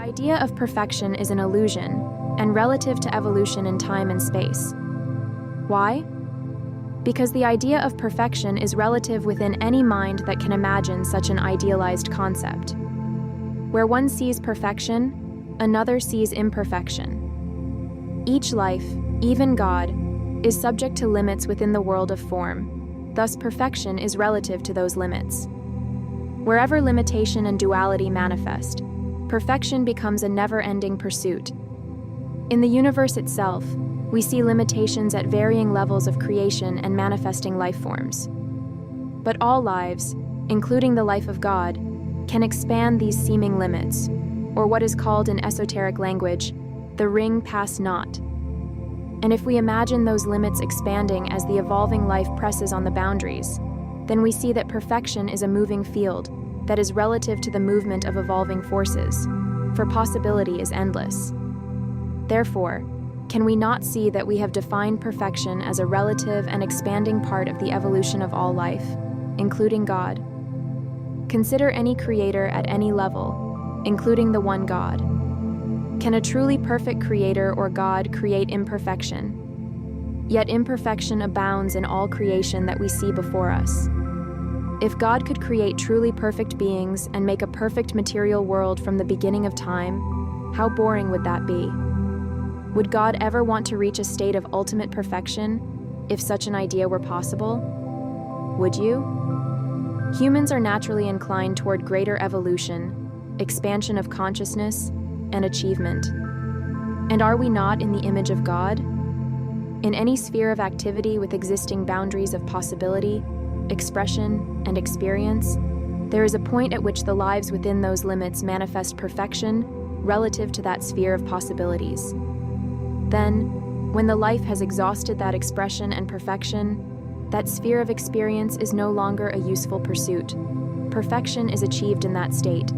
idea of perfection is an illusion and relative to evolution in time and space. Why? Because the idea of perfection is relative within any mind that can imagine such an idealized concept. Where one sees perfection, another sees imperfection. Each life, even God, is subject to limits within the world of form, thus perfection is relative to those limits. Wherever limitation and duality manifest, perfection becomes a never-ending pursuit. In the universe itself, we see limitations at varying levels of creation and manifesting life forms. But all lives, including the life of God, can expand these seeming limits, or what is called in esoteric language, the ring pass not. And if we imagine those limits expanding as the evolving life presses on the boundaries, then we see that perfection is a moving field that is relative to the movement of evolving forces, for possibility is endless. Therefore, can we not see that we have defined perfection as a relative and expanding part of the evolution of all life, including God? Consider any creator at any level, including the one God. Can a truly perfect creator or God create imperfection? Yet imperfection abounds in all creation that we see before us. If God could create truly perfect beings and make a perfect material world from the beginning of time, how boring would that be? Would God ever want to reach a state of ultimate perfection, if such an idea were possible? Would you? Humans are naturally inclined toward greater evolution, expansion of consciousness, and achievement. And are we not in the image of God? In any sphere of activity with existing boundaries of possibility, expression, and experience, there is a point at which the lives within those limits manifest perfection relative to that sphere of possibilities. Then, when the life has exhausted that expression and perfection, that sphere of experience is no longer a useful pursuit. Perfection is achieved in that state.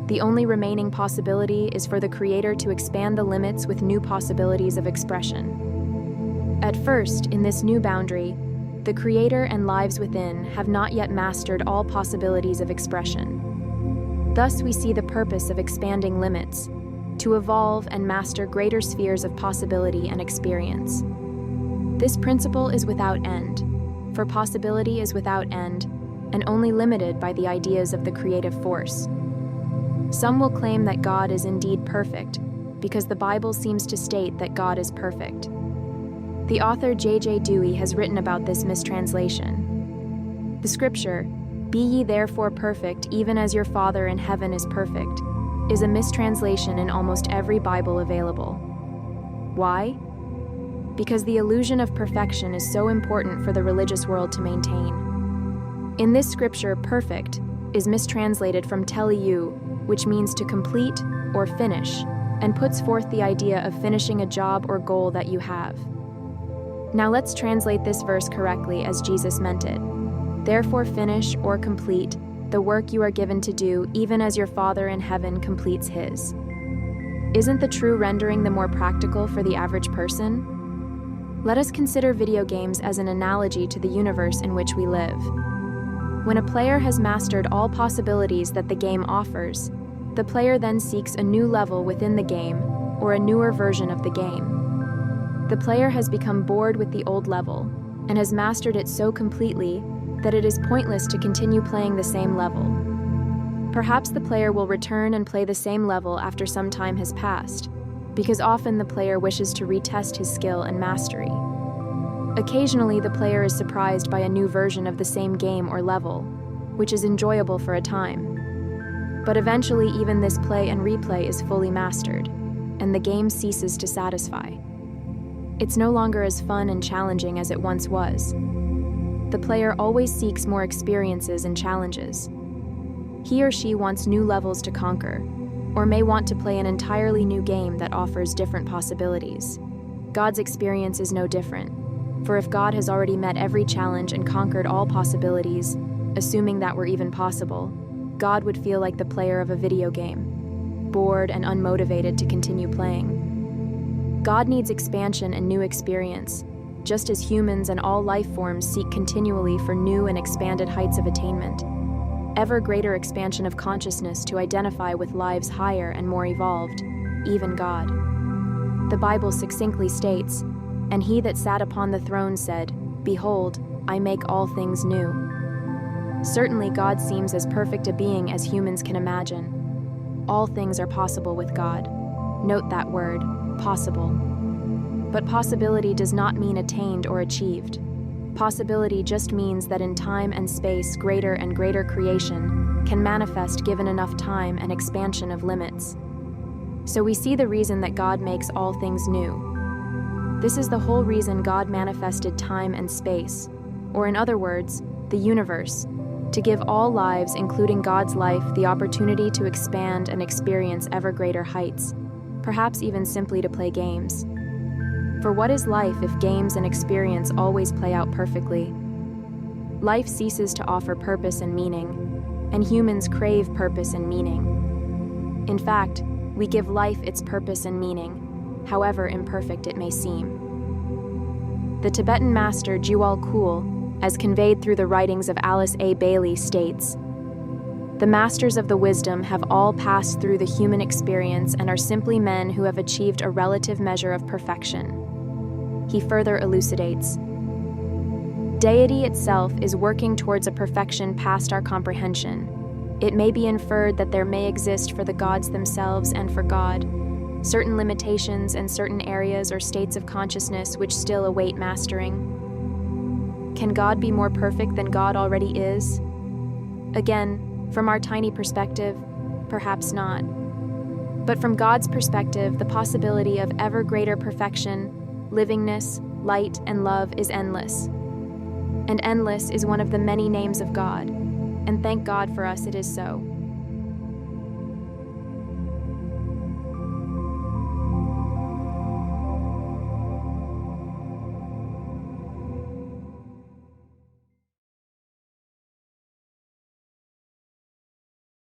The only remaining possibility is for the Creator to expand the limits with new possibilities of expression. At first, in this new boundary, the Creator and lives within have not yet mastered all possibilities of expression. Thus, we see the purpose of expanding limits, to evolve and master greater spheres of possibility and experience. This principle is without end, for possibility is without end and only limited by the ideas of the creative force. Some will claim that God is indeed perfect, because the Bible seems to state that God is perfect. The author J.J. Dewey has written about this mistranslation. The scripture, "Be ye therefore perfect, even as your Father in heaven is perfect," is a mistranslation in almost every Bible available. Why? Because the illusion of perfection is so important for the religious world to maintain. In this scripture, perfect is mistranslated from teleu, which means to complete or finish, and puts forth the idea of finishing a job or goal that you have. Now let's translate this verse correctly as Jesus meant it. Therefore finish or complete the work you are given to do, even as your Father in heaven completes his. Isn't the true rendering the more practical for the average person? Let us consider video games as an analogy to the universe in which we live. When a player has mastered all possibilities that the game offers, the player then seeks a new level within the game or a newer version of the game. The player has become bored with the old level and has mastered it so completely that it is pointless to continue playing the same level. Perhaps the player will return and play the same level after some time has passed, because often the player wishes to retest his skill and mastery. Occasionally, the player is surprised by a new version of the same game or level, which is enjoyable for a time. But eventually, even this play and replay is fully mastered, and the game ceases to satisfy. It's no longer as fun and challenging as it once was. The player always seeks more experiences and challenges. He or she wants new levels to conquer, or may want to play an entirely new game that offers different possibilities. God's experience is no different, for if God has already met every challenge and conquered all possibilities, assuming that were even possible, God would feel like the player of a video game, bored and unmotivated to continue playing. God needs expansion and new experience, just as humans and all life forms seek continually for new and expanded heights of attainment. ever greater expansion of consciousness to identify with lives higher and more evolved, even God. The Bible succinctly states, "And he that sat upon the throne said, Behold, I make all things new." Certainly God seems as perfect a being as humans can imagine. All things are possible with God. Note that word, possible. But possibility does not mean attained or achieved. Possibility just means that in time and space, greater and greater creation can manifest given enough time and expansion of limits. So we see the reason that God makes all things new. This is the whole reason God manifested time and space, or in other words, the universe, to give all lives, including God's life, the opportunity to expand and experience ever greater heights, perhaps even simply to play games. For what is life if games and experience always play out perfectly? Life ceases to offer purpose and meaning, and humans crave purpose and meaning. In fact, we give life its purpose and meaning, however imperfect it may seem. The Tibetan master Jewel Kul, as conveyed through the writings of Alice A. Bailey, states, "The masters of the wisdom have all passed through the human experience and are simply men who have achieved a relative measure of perfection." He further elucidates, "Deity itself is working towards a perfection past our comprehension. It may be inferred that there may exist for the gods themselves and for God certain limitations and certain areas or states of consciousness which still await mastering. Can God be more perfect than God already is? Again, from our tiny perspective, perhaps not. But from God's perspective, the possibility of ever greater perfection, livingness, light, and love is endless. And endless is one of the many names of God, and thank God for us it is so.